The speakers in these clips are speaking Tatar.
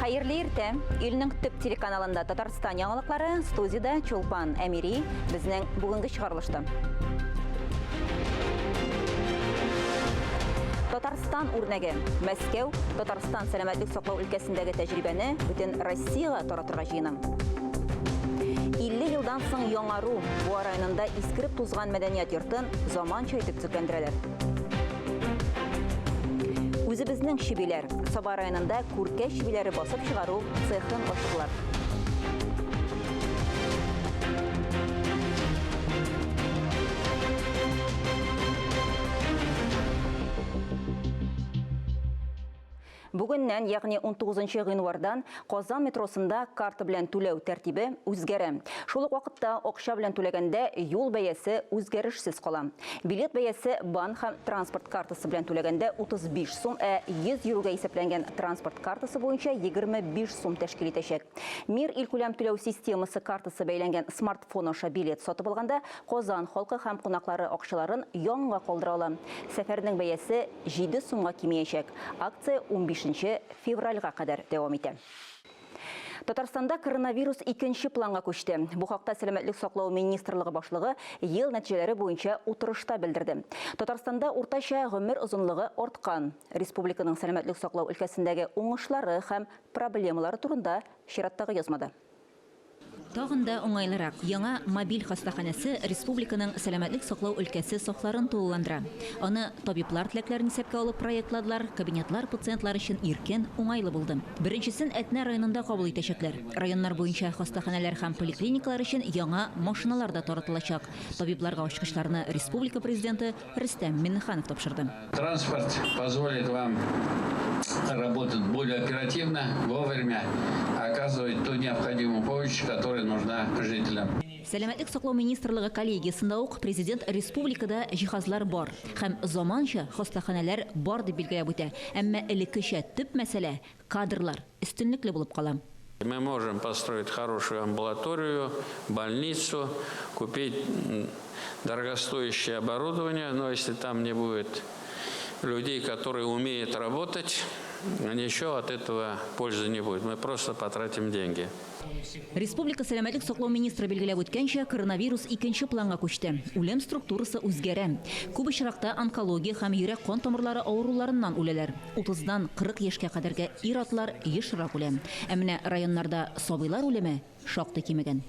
Хайырлы ирте, Илнең төп телеканалында Татарстан яңалыклары, студияда Чулпан Әмири безнең бүгенге чыгарылышты. Татарстан үрнәге. Мәскәү Татарстан сәламәтлек саклау өлкәсендәге тәҗрибәне бөтен Россиягә таратырга җыена. 50 елдан соң яңару Буа районында искереп тузган мәдәният йортын заманча итеп төзекләндерәләр. Үзебезнең шибиләр Саба районында күркә шибиләре басып чыгару цехын ачтылар. Бүгеннән, ягъни 19 гыйнвардан Казан метросында карта белән түләү тәртибе үзгәрә. Шул ук вакытта акча белән түләгәндә юл бәясе үзгәрешсез кала. Билет бәясе банк һәм транспорт картасы белән түләгәндә 35 сум, 100 еврога исәпләнгән транспорт картасы буенча 25 сум тәшкил итәчәк. Мир илкүләм түләү системасы картасы бәйләнгән смартфон аша билет сатып алганда Казан халкы һәм кунаклары акчаларын янга калдыра ала. Сәфәрнең бәясе 7 сумга кимәячәк. Акция 15 февральга кадәр дәвам итә. Татарстанда коронавирус икенче планга күчте. Бу хакта Сәламәтлек саклау министрлыгы башлыгы ел нәтиҗәләре буенча утырышта белдерде. Татарстанда уртача гомер озынлыгы арткан. Республиканың сәламәтлек саклау өлкәсендәге уңышлары һәм проблемалары турында чираттагы язмада. Тагында уңайлырак, яңа мобиль хастаханәсе республиканың сәламәтлек саклау өлкәсе сакларын тулыландыра. Аны табиблар теләкләрен исәпкә алып проектладылар, кабинетлар пациентлар өчен иркен, уңайлы булды. Беренчесен Әтнә районында кабул итәчәкләр. Районнар буенча хастаханәләр һәм поликлиникалар өчен яңа машиналар да таратылачак. Табибларга ачкычларны республика президенты Рөстәм Миңнеханов тапшырды. Транспорт позволит вам работать более оперативно, вовремя, оказывать ту необходимую помощь, которая нужна жителям. Сәламәтлек саклау министрлыгы коллегиясендә ук президент республикада җиһазлар бар һәм заманча хастаханәләр бар дип билгеләп үтә. Әмма элеккечә төп мәсьәлә кадрлар өстенлекле булып кала. Мы можем построить хорошую амбулаторию, больницу, купить дорогостоящее оборудование, но если там не будет людей, которые умеют работать, ничего от этого пользы не будет. Мы просто потратим деньги. Республика сәламәтлек саклау министры билгеләп үткәнчә, коронавирус икенче планга күчте. Үлем структурасы үзгәрә. Күп очракта онкология һәм йөрәк кан тамырлары авыруларыннан үләләр. 30дан 40 яшькә кадәрге ир-атлар ешрак үлә. Ә менә районнарда сабыйлар үлеме шактый кимегән.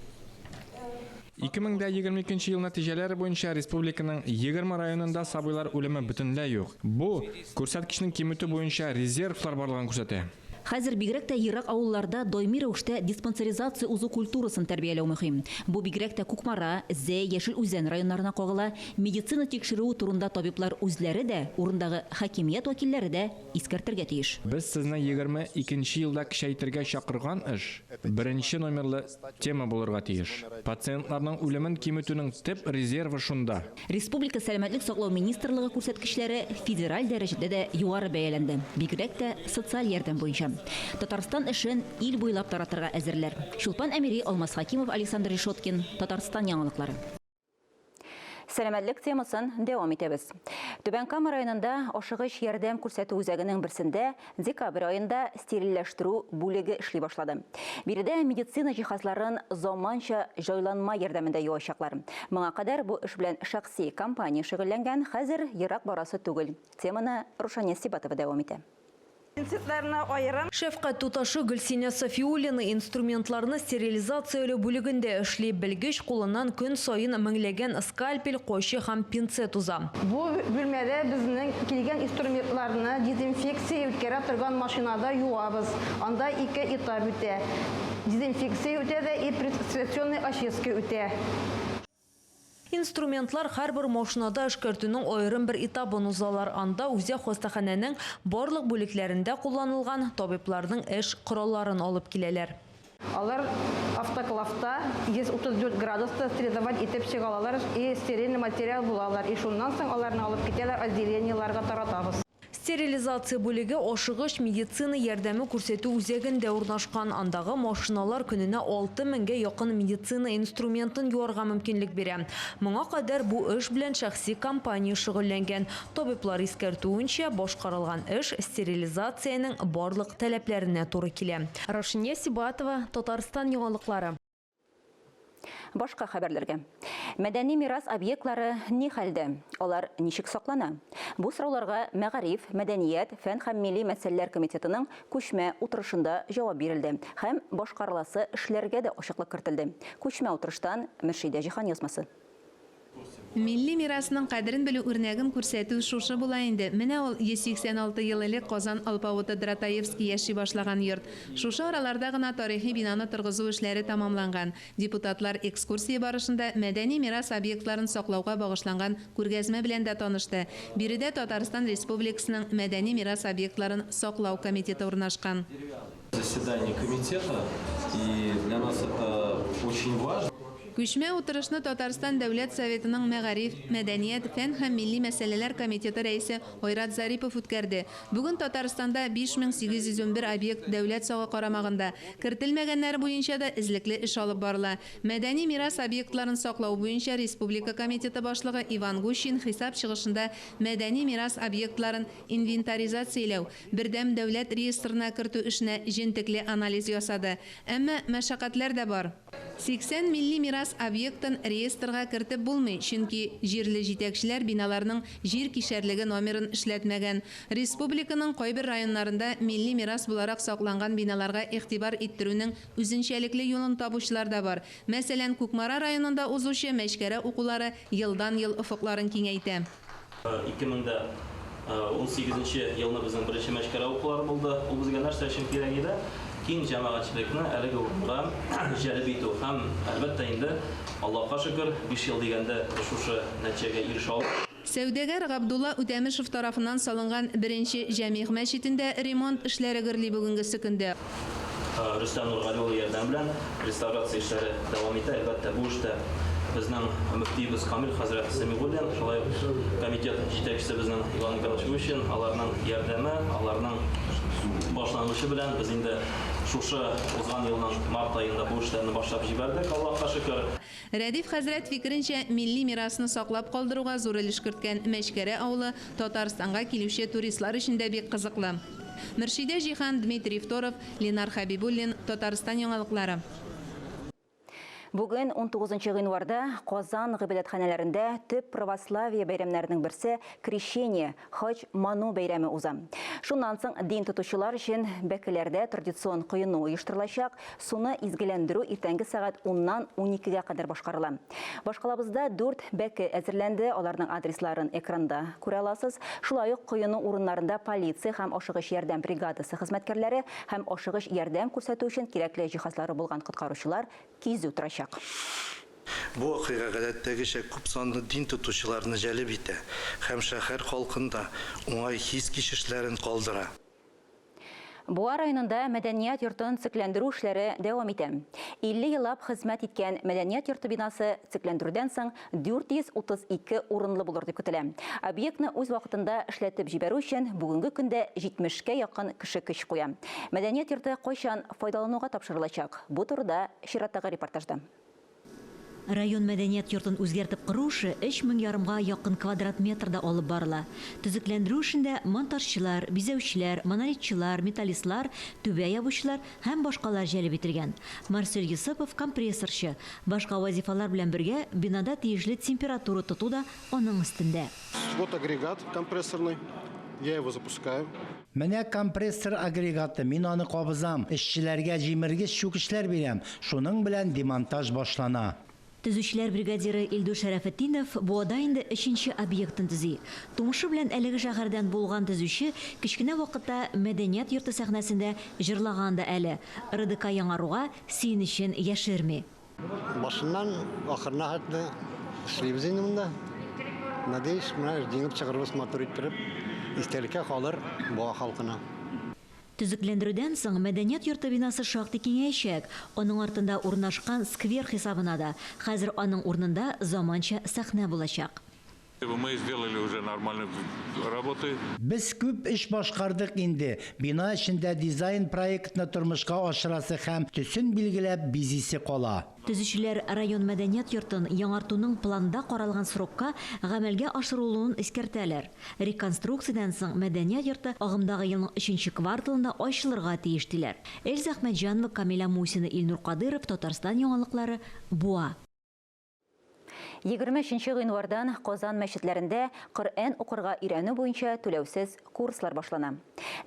2022 ел нәтиҗәләре буенча республиканың 20 районында сабыйлар үлеме бөтенләй юк. Бу күрсәткечнең киметү буенча резервлар барлыгын күрсәтә. Хәзер бигрәк тә ерак авылларда даими рәвештә диспансеризация узу культурасын тәрбияләү мөһим. Бу бигрәк тә Кукмара, Зәй, Яшел Үзән районнарына кагыла. Медицина тикшерүе турында табиблар үзләре дә, урындагы хакимият вәкилләре дә искәртергә тиеш. Без сезне 22 елда кичәйтергә чакырган эш беренче номерлы тема булырга тиеш. Пациентларның үлемен киметүнең төп резервы шунда. Республика сәламәтлек саклау министрлыгы күрсәткечләре федераль дәрәҗәдә дә югары бәяләнде. Бигрәк тә социаль ярдәм буенча. Татарстан эшен ил буйлап таратырга әзерләр. Чулпан Әмири, Алмаз Хакимов, Александр Решоткин, Татарстан яңалыклары. Сәламәтлек темасын дәвам итәбез. Түбән Кама районында ашыгыч ярдәм күрсәтү үзәгенең берсендә декабрь аенда стерильләштерү бүлеге эшли башлады. Биредә медицина җиһазларын заманча җайланма ярдәмендә юачаклар. Моңа кадәр бу эш белән шәхси компания шөгыльләнгән, хәзер ерак барасы түгел. Теманы Рушания Сибатова дәвам итә. Шәфкать туташы Гөлсинә Сафиуллина инструментларны стерилизацияле бүлегендә эшли, белгеч кулыннан көн сайын меңләгән скальпель, кочы һәм пинцет уза. Бу бүлмәдә безнең килгән инструментларны дезинфекция үткәрә торган машинада юабыз. Анда 2 этап үтә. Дезинфекция үтә дә и прединфекционный очистка үтә. Инструментлар һәрбер машинада эшкәртүнең аерым бер этабын узалар. Анда үзәк хастаханәнең барлык бүлекләрендә кулланылган табибларның эш коралларын алып киләләр. Алар автоклавта 134 градуста стерилизовать итеп чыгалар и стерильный материал булалар. И шуннан соң аларны алып китәләр, отделениеларга таратабыз. Стерилизация бүлеге ошыгыш медицина ярдәме күрсәтү үзәгендә урнашкан. Андагы машиналар көненә 6000-гә якын медицина инструментын юарга мөмкинлек бирә. Моңа кадәр бу эш белән шәхси компания шөгыльләнгән. Табиблар искәртүенчә, башкарылган эш стерилизациянең барлык таләпләренә туры килә. Рашиния Сибатова, Татарстан яңалыклары. Башка хәбәрләргә. Мәдәни мирас объектлары ни хәлдә? Алар ничек саклана? Бу сорауларга Мәгариф, Мәдәният, фән һәм милли мәсьәләләр комитетының күчмә утырышында җавап бирелде һәм башкарыласы эшләргә дә ачыклык кертелде. Күчмә утырыштан Мөршидә Җихан язмасы. Милли мирасының кадерен белү үрнәген күрсәтү шушы була инде. Менә ул 186 ел элек Казан Алпавыты Дратаевский яши башлаган йорт. Шушы араларда гына тарихи бинаны торгызу эшләре тамамланган. Депутатлар экскурсия барышында мәдәни мирас объектларын саклауга багышланган күргәзмә белән дә танышты. Биредә Татарстан Республикасының мәдәни мирас объектларын саклау комитеты урнашкан. Заседание комитета, и для нас это очень важно. Күчмә утырышны Татарстан Дәүләт Советының Мәгариф, Мәдәният, фән һәм милли мәсьәләләр комитеты рәисе Ойрат Зарипов үткәрде. Бүген Татарстанда 5811 объект дәүләт сагы карамагында. Кертелмәгәннәр буенча да эзлекле эш алып барыла. Мәдәни мирас объектларын саклау буенча Республика комитеты башлыгы Иван Гущин хисап чыгышында мәдәни мирас объектларын инвентаризацияләү, бердәм дәүләт реестрына кертү эшенә җентекле анализ ясады. Әмма мәшәкатьләр дә бар. 80 милли мирас объектын реестрга кертеп булмый, чөнки җирле җитәкчеләр биналарның җир кишәрлеге номерын эшләтмәгән. Республиканың кайбер районнарында милли мирас буларак сакланган биналарга игътибар иттерүнең үзенчәлекле юлын табучылар да бар. Мәсәлән, Кукмара районында узучы мәчкәрә укулары елдан-ел офыкларын киңәйтә. 2018 елны безнең беренче мәчкәрә укулары булды. Ул безгә нәрсә өчен кирәк иде? Киң җәмәгатьчелекне әлеге урынга җәлеп итү һәм әлбәттә инде Аллаһка шөкер 5 ел дигәндә шушы нәтиҗәгә ирешә алдык. Сәүдәгәр Габдулла Үтәмешев тарафыннан салынган беренче җәмигъ мәчетендә ремонт эшләре гөрли бүгенге көндә. Рөстәм Нургали улы ярдәм белән реставрация эшләре дәвам итә. Әлбәттә бу эштә безнең мөфтиебез Камил хәзрәт Сәмигуллин, шулай комитет җитәкчесе безнең Иван Николаевич Гущин, аларның ярдәме, аларның башлангычы белән без инде шушы узган елның март аенда бу эшләрне башлап җибәрдек, Аллаһка шөкер. Рәдиф хәзрәт фикеренчә, милли мирасны саклап калдыруга зур өлеш керткән Мәчкәрә авылы Татарстанга килүче туристлар өчен дә бик кызыклы. Мөршидә Җихан, Дмитрий Второв, Ленар Хәбибуллин, Татарстан яңалыклары. Бүген 19 гыйнварда Казан гыйбадәтханәләрендә төп православие бәйрәмнәренең берсе Крещение, Хаҗ Ману бәйрәме уза. Шуннан соң дин тотучылар өчен бәкеләрдә традицион коену оештырылачак, суны изгеләндерү иртәнге сәгать 10-нан 12-гә кадәр башкарыла. Башкалабызда 4 бәке әзерләнде, аларның адресларын экранда күрә аласыз. Шулай ук коену урыннарында полиция һәм ашыгыч ярдәм бригадасы хезмәткәрләре һәм ашыгыч ярдәм күрсәтү өчен кирәкле җиһазлары булган коткаручылар кизү торачак. Бу вакыйга гадәттәгечә күп санлы дин тотучыларны җәлеп итә һәм шәһәр халкында уңай хис кичешләрен калдыра. Буа районында мәдәният йортын цикләндерү эшләре дәвам итә. 50 еллап хезмәт иткән мәдәният йорты бинасы цикләндерүдән соң 432 урынлы булыр дип көтелә. Объектны үз вакытында эшләтеп җибәрү өчен бүгенге көндә 70-кә якын кеше көч куя. Мәдәният йорты кайчан файдалануга тапшырылачак? Бу турыда чираттагы репортажда. Район мәдәният йортын үзгәртеп кору эше 3000 ярымга якын квадрат метрда алып барыла. Төзекләндерү эшендә монтажчылар, бизәүчеләр, монолитчылар, металлистлар, түбә ябучылар һәм башкалар җәлеп ителгән. Марсель Юсупов компрессорчы. Башка вазифалар белән бергә бинада тиешле температура тоту да аның өстендә. Вот агрегат компрессорный. Я его запускаю. Менә компрессор агрегаты, мин аны кабызам. Эшчеләргә җимергеч чүкечләр бирәм. Шуның белән демонтаж башлана. Төзүчеләр бригадиры Илдус Шәрәфетдинов буада инде 3нче объектын төзи. Тумышы белән әлеге шәһәрдән булган төзүче кичкенә вакытта мәдәният йорты сәхнәсендә җырлаган да әле. РДК яңаруга сөенечен яшерми. Башыннан ахырына хәтле эшлибез инде монда. Надеюсь, менә җиңеп чыгарыбыз матур иттереп, истәлеккә калыр буа халкына. Төзекләндерүдән соң мәдәният йорты бинасы шактый киңәйәчәк. Аның артында урнашкан сквер хисабына да. Хәзер аның урынында заманча сәхнә булачак. Мы сделали уже нормальную работу. Biz күп эш башкардык инде. Бина эчендә дизайн проектны тормышка ашырасы һәм төсен билгеләп бизисе кала. Төзүчеләр район мәдәният йортын яңартуның планда каралган срокка гамәлгә ашырылуын искәртәләр. Реконструкциядән соң мәдәният йорты агымдагы елның 3нче кварталында ачылырга тиеш диләр. Эльза Әхмәтҗанова, Камила Мусина, Илнур Кадыров, Татарстан яңалыклары, Буа. 23 гыйнвардан Казан мәчетләрендә Коръән укырга өйрәнү буенча түләүсез курслар башлана.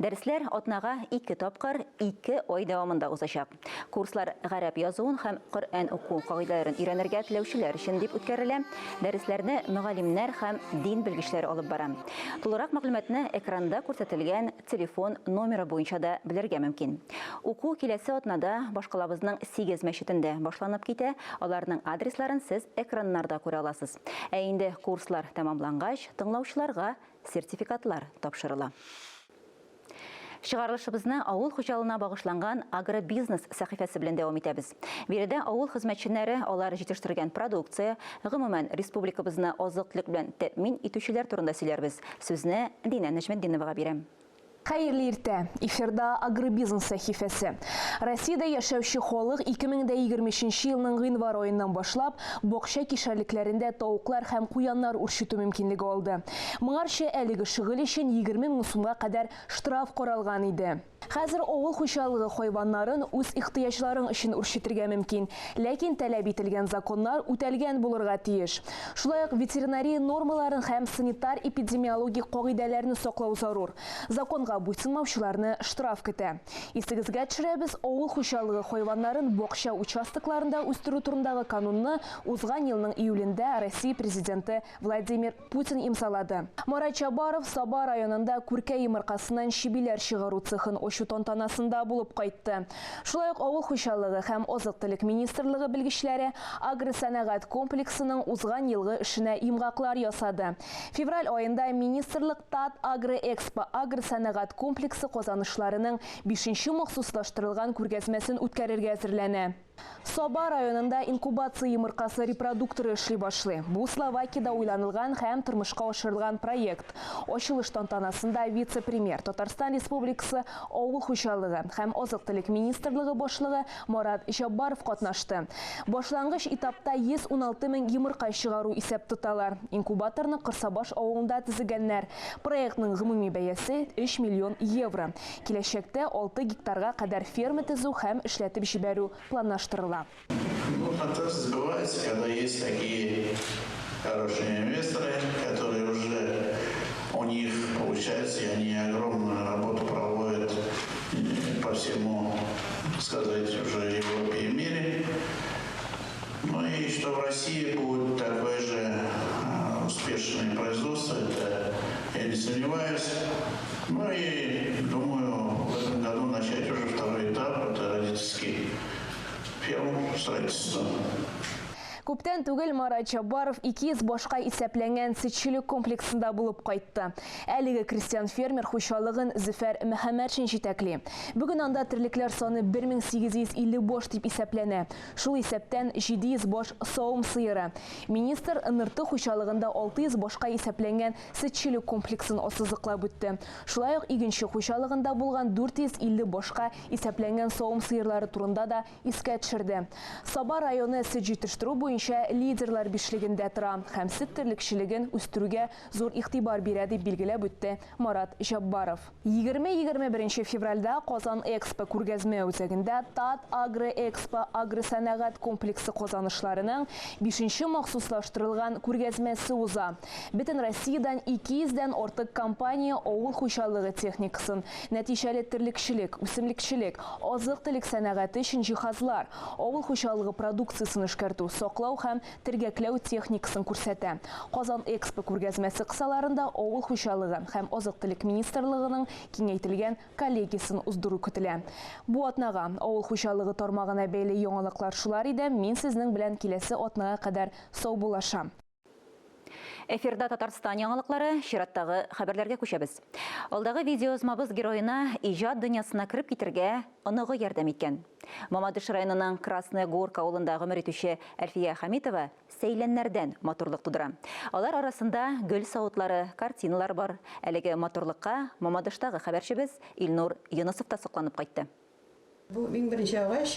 Дәресләр атнага 2 тапкыр 2 ай дәвамында узачак. Курслар гарәп язуын һәм Коръән уку кагыйдәләрен өйрәнергә теләүчеләр өчен дип үткәрелә. Дәресләрне мөгаллимнәр һәм дин белгечләре алып бара. Тулырак мәгълүматны экранда күрсәтелгән телефон номеры буенча да белергә мөмкин. Уку киләсе атнада башкалабызның 8 мәчетендә башланып китә. Аларның адресларын сез экраннарда күрә аласыз. Ә инде курслар тәмамлангач, тыңлаучыларга сертификатлар тапшырыла. Чыгарылышыбызны авыл хуҗалыгына багышланган агробизнес сәхифәсе белән дәвам итәбез. Биредә авыл хезмәтчеләре алар җитештерген продукция, гомумән республикабызны азык-төлек белән тәэмин итүчеләр турында сөйләрбез. Сүзне Динә Нәҗметдиновага бирәм. Хәерле иртә. Эфирда агробизнес сәхифәсе. Россиядә яшәүче халык 2023 елның гыйнвар аеннан башлап бакча кишәрлекләрендә тавыклар һәм куяннар үрчетү мөмкинлеге алды. Моңарча әлеге шөгыль өчен 20 мең сумга кадәр штраф каралган иде. Хәзер авыл хуҗалыгы хайваннарын үз ихтыяҗларын өчен үрчетергә мөмкин, ләкин таләп ителгән законнар үтәлгән булырга тиеш. Шулай ук ветеринария нормаларын һәм санитар-эпидемиологик кагыйдәләрне саклау зарур. Законга буйсынмаучыларны штраф көтә. Исегезгә төшерәбез, авыл хуҗалыгы хайваннарын бакча участокларында үстерү турындагы канунны узган елның июлендә Россия президенты Владимир Путин имзалады. Марат Чабаров Саба районында күркә йомыркасыннан чибиләр чыгару цехын ачу тантанасында булып кайтты. Шулай ук авыл хуҗалыгы һәм азык-төлек министрлыгы белгечләре агросәнәгать комплексының узган елгы эшенә имгаклар ясады. Февраль аенда министрлык ТАТ Агроэкспо агросәнәгать комплексы казанышларының 5нче махсуслаштырылган күргәзмәсен үткәрергә әзерләнә. Саба районында инкубация йомыркасы репродукторы эшли башлый. Бу Словакиядә уйланылган һәм тормышка ашырылган проект. Ачылыш тантанасында вице-премьер Татарстан Республикасы авыл хуҗалыгы һәм азык-төлек министрлыгы башлыгы Марат Җаббаров катнашты. Башлангыч этапта 116 мең йомырка чыгару исәп тоталар. Инкубаторны Кырсабаш авылында төзегәннәр. Проектның гомуми бәясе 3 миллион евро. Киләчәктә 6 гектарга кадәр ферма төзү һәм эшләтеп җибәрү планлаштырыла. Фантазия сбывается, когда есть такие хорошие инвесторы, которые уже у них получается, и они огромную работу проводят по всему, сказать, уже Европе и мире. Ну и что в России будет такое же успешное производство, это я не сомневаюсь. Ну и думаю, в этом году начать уже второй этап, это родительский ферм строительства. Күптән түгел Марат Чабаров 200 башка исәпләнгән сөтчелек комплексында булып кайтты. Әлеге крестьян фермер хуҗалыгын Зөфәр Мөхәммәтшин җитәкли. Бүген анда терлекләр саны 1850 баш дип исәпләнә. Шул исәптән 700 баш савым сыеры. Министр НРТ хуҗалыгында 600 башка исәпләнгән сөтчелек комплексын ассызыклап үтте. Шулай ук игенче хуҗалыгында булган 450 башка исәпләнгән савым сыерлары турында да искә төшерде. Саба районы сөт җитештерү буенча лидерлар бишлегендә тора һәм сөт терлекчелеген үстерүгә зур игътибар бирә дип билгеләп үтте Марат Җаббаров. 20-21 февральдә Казан Экспо күргәзмә үзәгендә ТАТ Агроэкспо агросәнәгать комплексы казанышларының 5нче махсуслаштырылган күргәзмәсе уза. Бөтен Россиядән 200дән артык компания авыл хуҗалыгы техникасын, нәтиҗәле терлекчелек, үсемлекчелек, азык-төлек сәнәгате өчен җиһазлар, авыл хуҗалыгы продукциясын эшкәртү, саклау һәм тергәкләү техникасын күрсәтә. Казан Экспо күргәзмәсе кысаларында авыл хуҗалыгы һәм азык-төлек министрлыгының киңәйтелгән коллегиясын уздыру көтелә. Бу атнага авыл хуҗалыгы тармагына бәйле яңалыклар шулар иде. Мин сезнең белән киләсе атнага кадәр сау булашам. Эфирда Татарстан яңалыклары, чираттагы хәбәрләргә күчәбез. Алдагы видеозмабыз героена иҗат дөньясына кирип китергә оныгы ярдәм иткән. Мамадыш районының Красная Горка авылында гомер итүче Әлфия Хамитова сәйләннәрдән матурлык тудыра. Алар арасында гөл савытлары, картиналар бар. Әлеге матурлыкка Мамадыштагы хәбәрчебез Илнур Юнысов та сокланып кайтты. Бу иң беренче агач,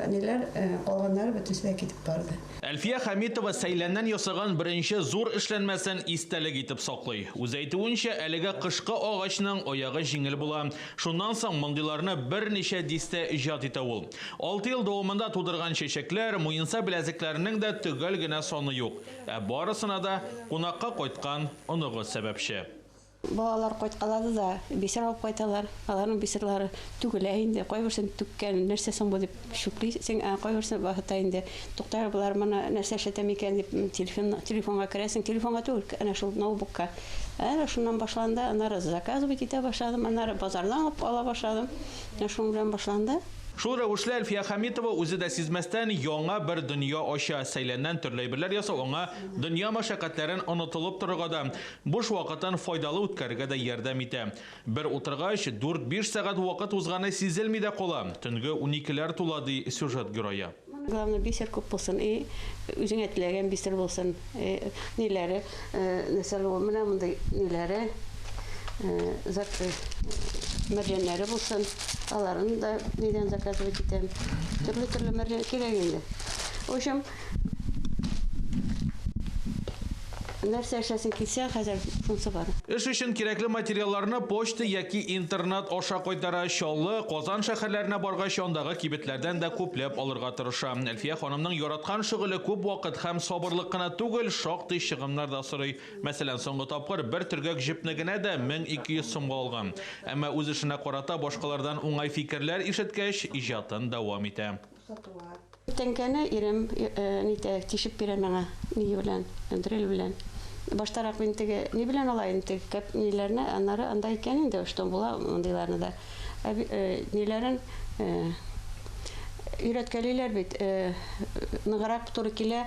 ниләр калганнары бөтенсә китеп барды. Әлфия Хамитова сәйләннән ясаган беренче зур эшләнмәсен истәлек итеп саклый. Үз әйтүенчә, әлеге кышкы агачның аягы җиңел була. Шуннан соң мондыйларны берничә дистә иҗат итә ул. 6 ел дәвамында тудырган чәчәкләр, муенса беләзекләренең дә төгәл генә саны юк. Барысына да кунакка кайткан оныгы сәбәпче. Балалар кайткалады да, бисер алып кайталар. Аларның бисерлары түгелә инде, кайберсен түккән, нәрсәсен бу дип шуклыйсың, кайберсен бахыта инде. Туктар булар моны нәрсә эшләтәм икән дип телефонга керәсең, телефонга түгел, әнә шул ноутбукка. Әнә шуннан башланды, аннары заказывать итә башладым, аннары базардан алып ала башладым. Шуның белән башланды. Шул рәвешле Әлфия Хамитова үзе дә сизмәстән яңа бер дөнья ача. Сәйләннән төрле әйберләр ясау аңа дөнья мәшәкатьләрен онытылып торырга да, буш вакытын файдалы үткәрергә дә ярдәм итә. Бер утыргач 4-5 сәгать вакыт узганы сизелми дә кала. Төнге 12ләр тула ди сюжет герое. Главное, бисер күп булсын, үзеңә теләгән бисер булсын. Ниләре, нәрсәле ул менә мондай ниләре, мәрҗәннәре булсын, аларын да нидән заказывать итәм. Төрле мәрҗән кирәк инде. В общем, нәрсә эшләсен килсә, хәзер шунысы бар. Эш өчен кирәкле материалларны почта яки интернет аша кайтара. Чаллы, Казан шәһәрләренә баргач андагы кибетләрдән дә күпләп алырга тырыша. Әлфия ханымның яраткан шөгыле күп вакыт һәм сабырлык кына түгел, шактый чыгымнар да сорый. Мәсәлән, соңгы тапкыр бер төргәк җипне генә дә 1200 сумга алган. Әмма үз эшенә карата башкалардан уңай фикерләр ишеткәч, иҗатын дәвам итә. Тәңкәне ирем тишеп бирә миңа, ни белән, дрель белән. Баштарак мин теге ни белән алайын, теге кәп ниләрне, аннары анда икән инде, штон була мондыйларны да. Ниләрен өйрәткәлиләр бит, ныгырак туры килә,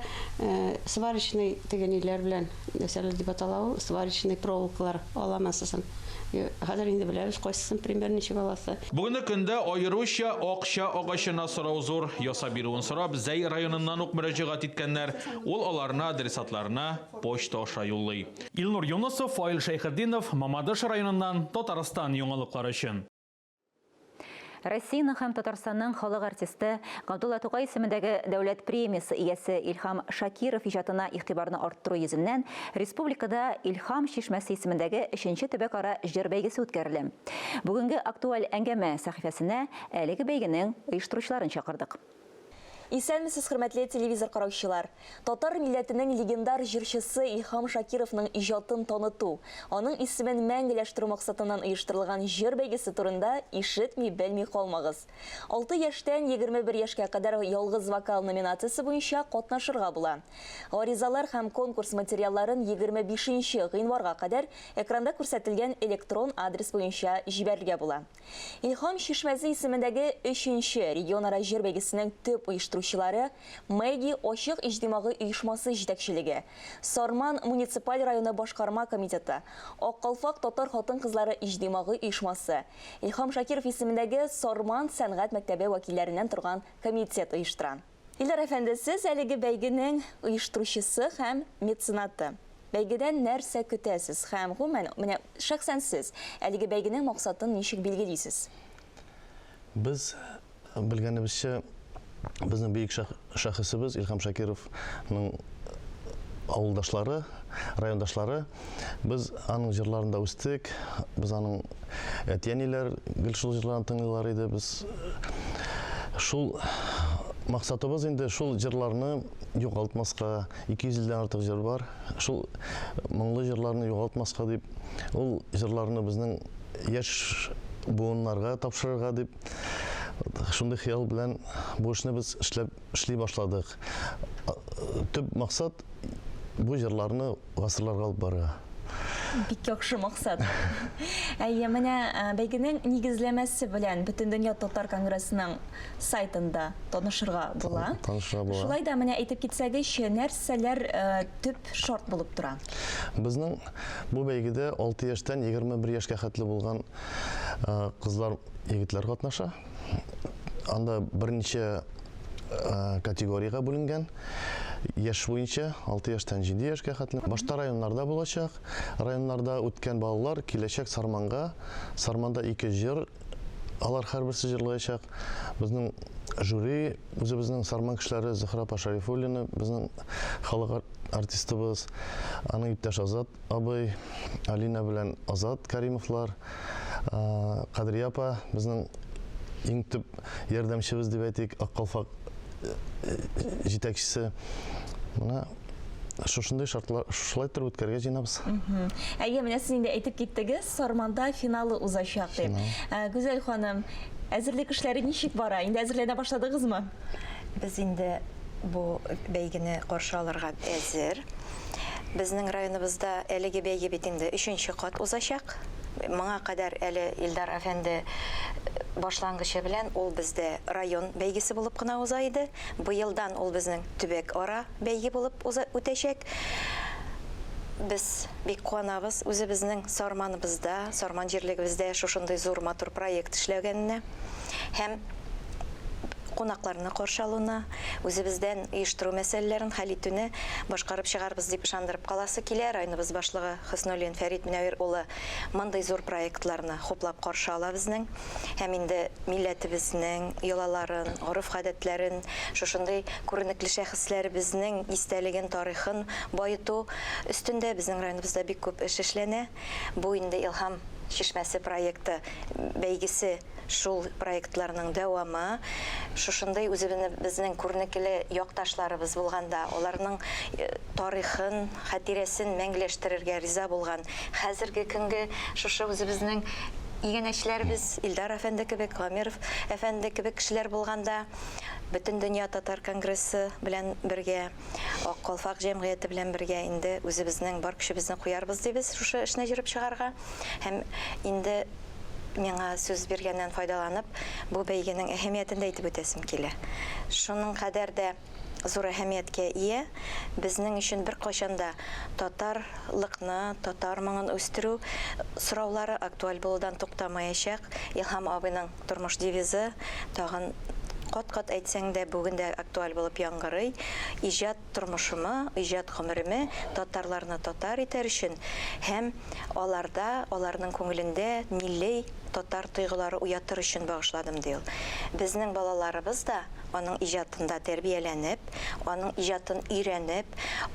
сварочный теге ниләр белән, мәсәлән, дип аталау, сварочный проволокалар аламасысын. Хәзер инде беләбез, кайсысын примерно ничек аласы. Бүгенге көндә аеруча акча агачына сорау зур. Ясап бирүен сорап, Зәй районыннан ук мөрәҗәгать иткәннәр. Ул аларны адресатларына почта аша юллый. Илнур Юнысов, Фаил Шәйхетдинов, Мамадыш районыннан Татарстан яңалыклары өчен. Россияның һәм Татарстанның халык артисты Габдулла Тукай исемендәге дәүләт премиясе иясе Илхам Шакиров иҗатына игътибарны арттыру йөзеннән республикада Илхам Чишмәсе исемендәге 3нче төбәк-ара җыр бәйгесе үткәрелә. Бүгенге актуаль әңгәмә сәхифәсенә әлеге бәйгенең оештыручыларын чакырдык. Исәнмесез, хөрмәтле телевизор караучылар. Татар милләтенең легендар җырчысы Илхам Шакировның иҗатын таныту, аның исемен мәңгеләштерү максатыннан оештырылган җыр бәйгесе турында ишетми, белми калмагыз. 6 яшьтән 21 яшькә кадәр ялгыз вокал номинациясе буенча катнашырга була. Гаризалар һәм конкурс материалларын 25 гыйнварга кадәр экранда күрсәтелгән электрон адрес буенча җибәрергә була. Илхам Чишмәсе исемендәге 3нче регионара җыр бәйгесенең төп оештыручылары Мэги Ачык иҗтимагый оешмасы җитәкчелеге, Сарман муниципаль районы башкарма комитеты, Аккалфак татар хатын-кызлары иҗтимагый оешмасы, Илхам Шакиров исемендәге Сарман сәнгать мәктәбе вәкилләреннән торган комитет оештыра. Илдар әфәнде, сез әлеге бәйгенең оештыручысы һәм меценаты. Бәйгедән нәрсә көтәсез һәм гомумән, менә шәхсән сез әлеге бәйгенең максатын ничек билгелисез? Без белгәнебезчә, безнең бөек шәхесебез Илхам Шакировның авылдашлары, райондашлары, без аның җырларында үстек, без аның әтиәниләр гел шул җырларын тыңлыйлар иде. Без шул максатыбыз инде шул җырларны югалтмаска, 200 елдан артык җыр бар. Шул моңлы җырларны югалтмаска дип, ул җырларны безнең яшь буыннарга тапшырырга дип, шундый хыял белән бу эшне без эшли башладык. Төп максат бу җырларны гасырларга алып барырга. Бик яхшы максат. Менә бәйгенең нигезләмәсе белән Бөтен дөнья татар конгрессының сайтында танышырга була. Шулай да менә әйтеп китсәгез, нәрсәләр төп шарт булып тора? Безнең бу бәйгедә 6 яшьтән 21 яшькә хәтле булган кызлар, егетләр катнаша. Анда берничә категорияга бүленгән. Яш буенча 6 яшьтән 7 яшькә хәтле. Башта районнарда булачак. Районнарда үткән балалар киләчәк Сарманга. Сарманда 2 җыр, алар һәрберсе җырлаячак. Безнең жюри, үзебезнең Сарман кешеләре Зөһрә Пашарифуллина, безнең халык артистыбыз, аның иптәш Азат абый, Алина белән Азат Каримовлар, Кадрия апа, безнең иң төп ярдәмчебез дип әйтик, Аккалфак җитәкчесе. Менә шушындай шартлар, шулай торып үткәргә җыенабыз. Менә сез инде әйтеп киттегез, Сарманда финалы узачак дип. Гүзәл ханым, әзерлек эшләре ничек бара? Инде әзерләнә башладыгызмы? Без инде бу бәйгене каршы алырга әзер. Безнең районыбызда әлеге бәйге бит инде 3нче кат узачак. Моңа кадәр әле Илдар әфәнде башлангычы белән ул бездә район бәйгесе булып кына уза иде. Бу елдан ул безнең төбәк ара бәйге булып үтәчәк. Без бик куанабыз үзебезнең Сарманыбызда, Сарман җирлегебездә шушындай зур матур проект эшләгәненә һәм кунакларны каршы алуына, үзебездән оештыру мәсьәләләрен хәл итүне башкарып чыгарбыз дип ышандырып каласы килә. Районыбыз башлыгы Хөснолин Фәрит Мөнәвир улы мондый зур проектларны хуплап каршы ала безнең. Һәм инде милләтебезнең йолаларын, гореф-гадәтләрен, шушындай күренекле шәхесләребезнең истәлеген, тарихын баету өстендә безнең районыбызда бик күп эш эшләнә. Бу инде Илһам Чишмәсе проекты бәйгесе шул проектларның дәвамы. Шушындай үзебезнең күренекле якташларыбыз булганда, аларның тарихын, хатирәсен мәңгеләштерергә риза булган. Хәзерге көнгә шушы үзебезнең игенәчләребез Илдар әфәнде кебек, Гамиров әфәнде кебек кешеләр булганда, Бөтен дөнья татар конгрессы белән бергә, Аккалфак җәмгыяте белән бергә инде үзебезнең бар көчебезне куярбыз дибез шушы эшне җырып чыгарга. Һәм инде миңа сүз биргәннән файдаланып, бу бәйгенең әһәмиятен дә әйтеп үтәсем килә. Шуның кадәр дә зур әһәмияткә ия, безнең өчен бер кайчанда татарлыкны, татар моңын үстерү сораулары актуаль булудан туктамаячак. Илһам абыйның тормыш девизы тагын кат-кат әйтсәң дә бүген дә актуаль булып яңгырый. Иҗат тормышымы, иҗат гомереме татарларны татар итәр өчен һәм аларда, аларның күңелендә милли татар тойгылары уятыр өчен багышладым ди ул. Безнең балаларыбыз да аның иҗатында тәрбияләнеп, аның иҗатын өйрәнеп,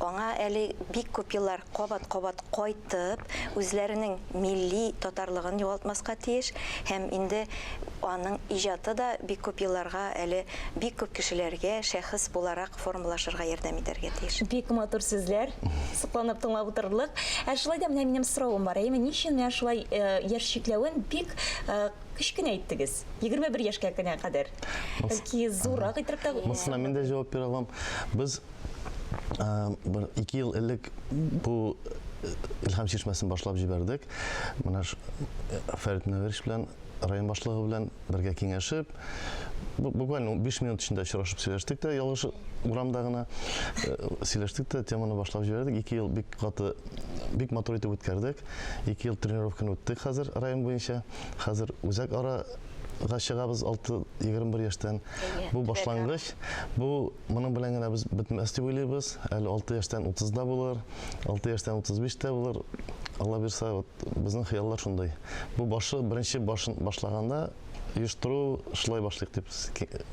аңа әле бик күп еллар кабат-кабат кайтып, үзләренең милли татарлыгын югалтмаска тиеш һәм инде аның иҗаты да бик күп елларга әле бик күп кешеләргә шәхес буларак формалашырга ярдәм итәргә тиеш. Бик матур сүзләр, сокланып тыңлап утырдык. Шулай да минем соравым бар. Ничек менә шулай яшь чикләвен бик кечкенә әйттегез? 21 яшькә генә кадәр. Бәлки зуррак итеп тә... Монысына мин дә җавап бирә алам. Без 2 ел элек бу Илһам Чишмәсен башлап җибәрдек. Менә Фәрит Мөнәвир белән район башлыгы белән бергә киңәшеп, буквально 5 минут эчендә очрашып сөйләштек тә, ялгыш урамда гына сөйләштек тә, теманы башлап җибәрдек. 2 ел бик каты, бик матур итеп үткәрдек. 2 ел тренировканы үттек хәзер район буенча. Хәзер үзәк арага чыгабыз 6-21 яшьтән. Бу башлангыч. Бу моның белән генә без бетмәс дип уйлыйбыз. Әле 6 яшьтән 30-да булыр, 6 яшьтән 35-тә булыр. Алла бирсә, безнең хыяллар шундай. Бу беренче башлаганда оештыру шулай башлыйк дип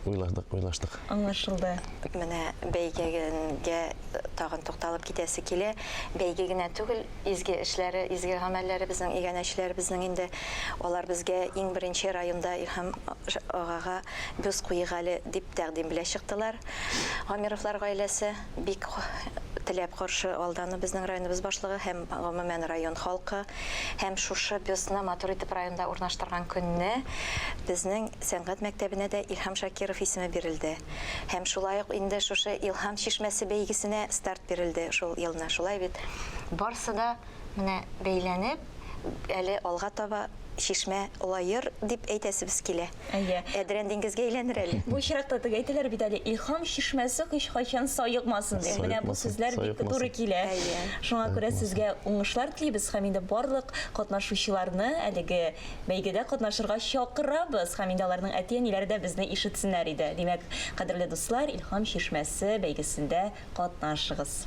уйлаштык. Аңлашылды. Менә бәйгегә тагын тукталып китәсе килә. Бәйге генә түгел, изге эшләре, изге гамәлләре безнең игәнәчләребезнең инде алар безгә иң беренче районда Илһам агага бюст куйга әле дип тәкъдим белә чыктылар. Гамировлар гаиләсе бик теләп каршы алданы безнең районыбыз башлыгы һәм гомумән район халкы һәм шушы бюстны матур итеп районда урнаштырган көнне безнең сәнгать мәктәбенә дә Илһам Шакиров исеме бирелде. Һәм шулай ук инде шушы Илһам Чишмәсе бәйгесенә старт бирелде шул елны. Шулай бит барсы да менә бәйләнеп, әле алга таба шишмә улайыр дип әйтәсебез килә. Әдрән диңгезгә әйләнер әле. Бу чиракта әйтәләр бит әле илһам шишмәсе һичкайчан саекмасын дип. Менә бу сүзләр бик туры килә. Шуңа күрә сезгә уңышлар телибез һәм инде барлык катнашучыларны әлеге бәйгедә катнашырга чакырабыз. Һәм инде аларның әти-әниләре дә безне ишетсеннәр иде. Димәк, кадерле дуслар, илһам шишмәсе бәйгесендә катнашыгыз.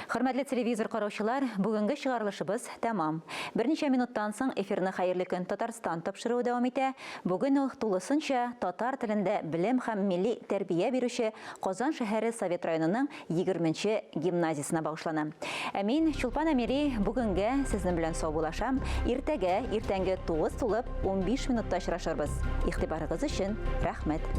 Хөрмәтле телевизор караучылар, бүгенге чыгарылышыбыз тәмам. Берничә минуттан соң эфирны Хәерле көн Татарстан тапшыруы дәвам итә. Бүген ул тулысынча татар телендә белем һәм милли тәрбия бирүче Казан шәһәре Совет районының 20-нче гимназиясына багышлана. Ә мин Чулпан Әмири бүгенгә сезнең белән сау булашам. Иртәгә, иртәнге 9 тулып 15 минутта очрашырбыз. Игътибарыгыз өчен рәхмәт.